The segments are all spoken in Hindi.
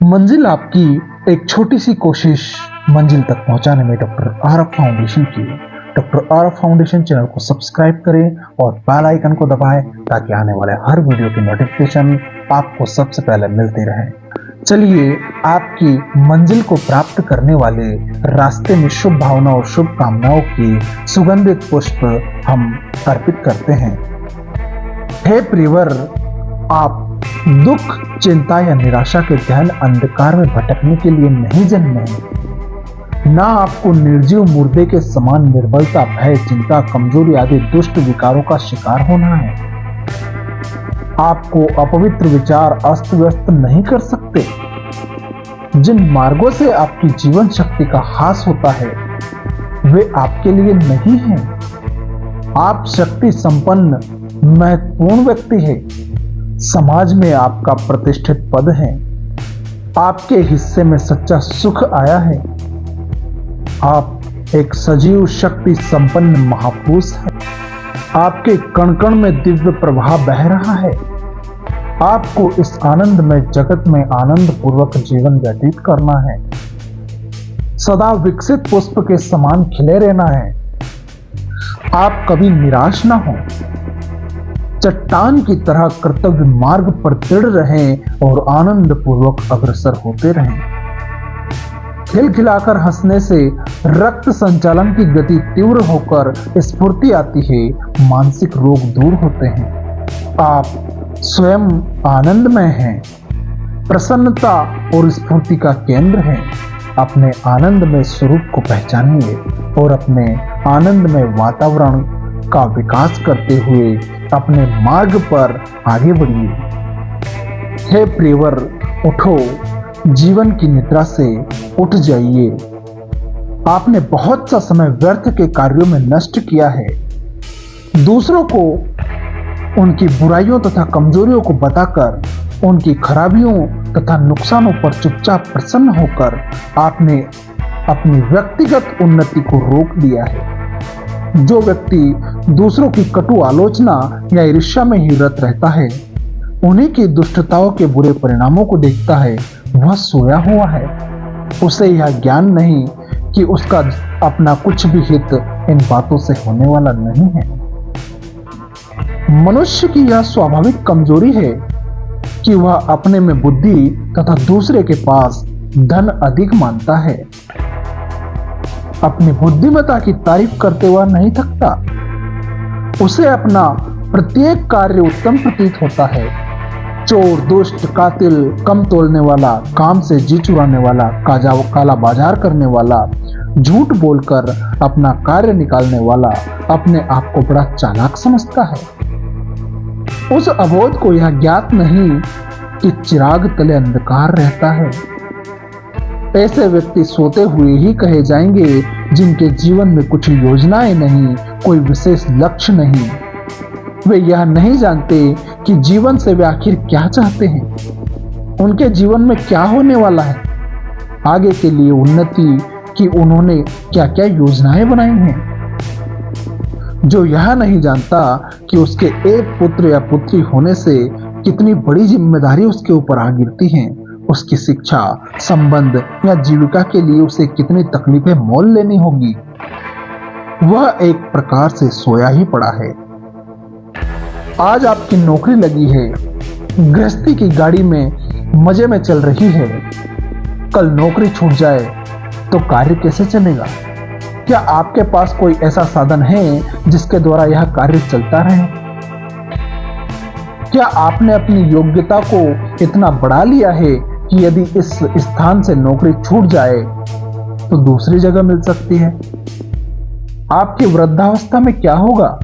मंजिल आपकी एक छोटी सी कोशिश मंजिल तक पहुंचाने में डॉक्टर आरएफ फाउंडेशन की। डॉक्टर आरएफ फाउंडेशन चैनल को सब्सक्राइब करें और बेल आइकन को दबाएं ताकि आने वाले हर वीडियो की नोटिफिकेशन आपको सबसे पहले मिलती रहे। चलिए आपकी मंजिल को प्राप्त करने वाले रास्ते में शुभ भावना और शुभकामनाओं की सुगंधित पुष्प हम अर्पित करते हैं। हे प्रियवर, आप दुख, चिंता या निराशा के गहन अंधकार में भटकने के लिए नहीं जन्मे हैं। ना आपको निर्जीव मुर्दे के समान निर्बलता, भय, चिंता, कमजोरी आदि दुष्ट विकारों का शिकार होना है। आपको अपवित्र विचार अस्त व्यस्त नहीं कर सकते। जिन मार्गों से आपकी जीवन शक्ति का ह्रास होता है वे आपके लिए नहीं हैं। आप शक्ति संपन्न महत्वपूर्ण व्यक्ति है। समाज में आपका प्रतिष्ठित पद है। आपके हिस्से में सच्चा सुख आया है। आप एक सजीव शक्ति संपन्न महापुरुष हैं। आपके कण कण में दिव्य प्रवाह बह रहा है। आपको इस आनंदमय जगत में आनंद पूर्वक जीवन व्यतीत करना है। सदा विकसित पुष्प के समान खिले रहना है। आप कभी निराश ना हो। चट्टान की तरह कर्तव्य मार्ग पर दृढ़ रहें और आनंद पूर्वक अग्रसर होते रहें। खिलखिलाकर हंसने से रक्त संचालन की गति तीव्र होकर स्फूर्ति आती है, मानसिक रोग दूर होते हैं। आप स्वयं आनंदमय हैं, प्रसन्नता और स्फूर्ति का केंद्र हैं। अपने आनंदमय स्वरूप को पहचानिए और अपने आनंदमय वातावरण का विकास करते हुए अपने मार्ग पर आगे बढ़िए। हे प्रियवर, उठो, जीवन की निद्रा से उठ जाइए। आपने बहुत सा समय व्यर्थ के कार्यों में नष्ट किया है। दूसरों को उनकी बुराइयों तथा कमजोरियों को बताकर उनकी खराबियों तथा नुकसानों पर चुपचाप प्रसन्न होकर आपने अपनी व्यक्तिगत उन्नति को रोक दिया है। जो व्यक्ति दूसरों की कटु आलोचना या ईर्ष्या में ही रत रहता है, उन्हीं की दुष्टताओं के बुरे परिणामों को देखता है, वह सोया हुआ है। उसे यह ज्ञान नहीं कि उसका अपना कुछ भी हित इन बातों से होने वाला नहीं है। मनुष्य की यह स्वाभाविक कमजोरी है कि वह अपने में बुद्धि तथा दूसरे के पास धन अधिक मानता है। अपनी बुद्धिमत्ता की तारीफ करते हुए नहीं थकता। उसे अपना प्रत्येक कार्य उत्तम प्रतीत होता है। चोर, दुष्ट, कातिल, कम तोलने वाला, काम से जी चुराने वाला, काला बाजार करने वाला, झूठ बोलकर अपना कार्य निकालने वाला अपने आप को बड़ा चालाक समझता है। उस अबोध को यह ज्ञात नहीं कि चिराग तले अंधकार रहता है। ऐसे व्यक्ति सोते हुए ही कहे जाएंगे जिनके जीवन में कुछ योजनाएं नहीं, कोई विशेष लक्ष्य नहीं। वे यह नहीं जानते कि जीवन से वे आखिर क्या चाहते हैं, उनके जीवन में क्या होने वाला है, आगे के लिए उन्नति की उन्होंने क्या क्या योजनाएं बनाई हैं। जो यह नहीं जानता कि उसके एक पुत्र या पुत्री होने से कितनी बड़ी जिम्मेदारी उसके ऊपर आ गिरती हैं, उसकी शिक्षा, संबंध या जीविका के लिए उसे कितनी तकलीफें मोल लेनी होगी, वह एक प्रकार से सोया ही पड़ा है। आज आपकी नौकरी लगी है, गृहस्थी की गाड़ी में मजे में चल रही है। कल नौकरी छूट जाए तो कार्य कैसे चलेगा? क्या आपके पास कोई ऐसा साधन है जिसके द्वारा यह कार्य चलता रहे? क्या आपने अपनी योग्यता को इतना बढ़ा लिया है कि यदि इस स्थान से नौकरी छूट जाए तो दूसरी जगह मिल सकती है? आपकी वृद्धावस्था में क्या होगा?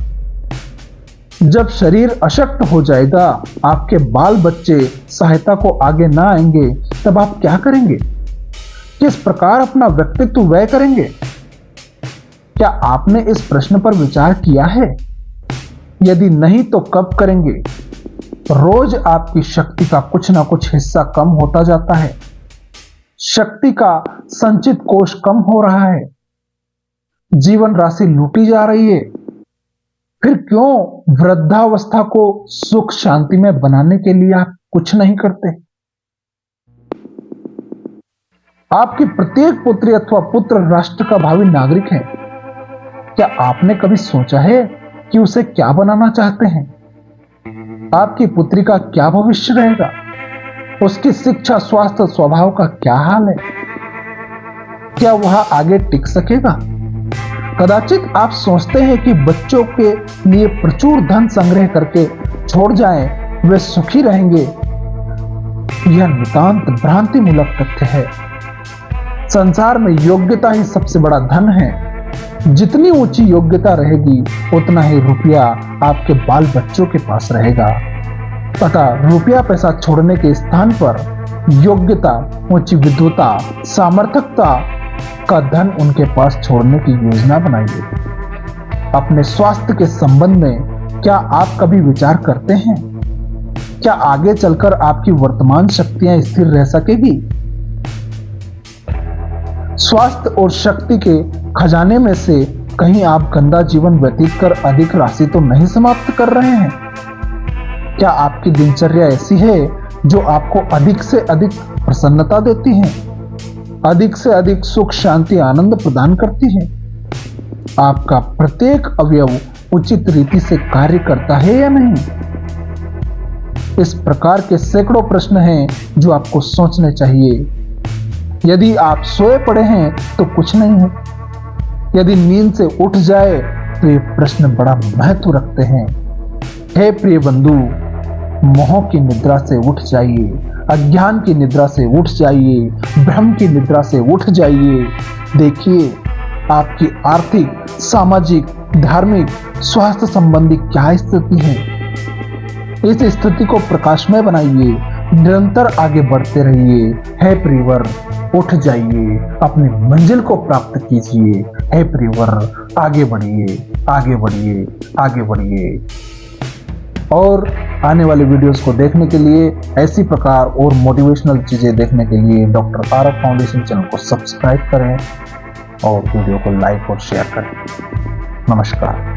जब शरीर अशक्त हो जाएगा, आपके बाल बच्चे सहायता को आगे ना आएंगे, तब आप क्या करेंगे? किस प्रकार अपना व्यक्तित्व व्यय करेंगे? क्या आपने इस प्रश्न पर विचार किया है? यदि नहीं तो कब करेंगे? रोज आपकी शक्ति का कुछ ना कुछ हिस्सा कम होता जाता है। शक्ति का संचित कोष कम हो रहा है। जीवन राशि लूटी जा रही है। फिर क्यों वृद्धावस्था को सुख शांति में बनाने के लिए आप कुछ नहीं करते? आपकी प्रत्येक पुत्री अथवा पुत्र राष्ट्र का भावी नागरिक है। क्या आपने कभी सोचा है कि उसे क्या बनाना चाहते हैं? आपकी पुत्री का क्या भविष्य रहेगा? उसकी शिक्षा, स्वास्थ्य, स्वभाव का क्या हाल है? क्या वह आगे टिक सकेगा? कदाचित आप सोचते हैं कि बच्चों के लिए प्रचुर धन संग्रह करके छोड़ जाएं, वे सुखी रहेंगे। यह नितांत भ्रांतिमूलक तथ्य है। संसार में योग्यता ही सबसे बड़ा धन है। जितनी ऊंची योग्यता रहेगी उतना ही रुपया आपके बाल बच्चों के पास रहेगा। अतः रुपया पैसा छोड़ने के स्थान पर योग्यता, ऊंची विद्वता, सामर्थ्यता का धन उनके पास छोड़ने की योजना बनाइए। अपने स्वास्थ्य के संबंध में क्या आप कभी विचार करते हैं? क्या आगे चलकर आपकी वर्तमान शक्तियां स्थिर रह सकेगी? स्वास्थ्य और शक्ति के खजाने में से कहीं आप गंदा जीवन व्यतीत कर अधिक राशि तो नहीं समाप्त कर रहे हैं? क्या आपकी दिनचर्या ऐसी है जो आपको अधिक से अधिक प्रसन्नता देती है, अधिक से अधिक सुख, शांति, आनंद प्रदान करती है? आपका प्रत्येक अवयव उचित रीति से कार्य करता है या नहीं? इस प्रकार के सैकड़ों प्रश्न हैं जो आपको सोचने चाहिए। यदि आप सोए पड़े हैं तो कुछ नहीं है। यदि नींद से उठ जाए तो ये प्रश्न बड़ा महत्व रखते हैं। हे प्रिय बंधु, मोह की निद्रा से उठ जाइए, अज्ञान की निद्रा से उठ जाइए, भ्रम की निद्रा से उठ जाइए। देखिए आपकी आर्थिक, सामाजिक, धार्मिक, स्वास्थ्य संबंधी क्या स्थिति है। इस स्थिति को प्रकाशमय बनाइए, निरंतर आगे बढ़ते रहिए। हे प्रियवर, उठ जाइए, अपनी मंजिल को प्राप्त कीजिए। हे प्रियवर, आगे बढ़िए, आगे बढ़िए, आगे बढ़िए। और आने वाले वीडियोस को देखने के लिए, ऐसी प्रकार और मोटिवेशनल चीजें देखने के लिए डॉक्टर आरएफ फाउंडेशन चैनल को सब्सक्राइब करें और वीडियो को लाइक और शेयर करें। नमस्कार।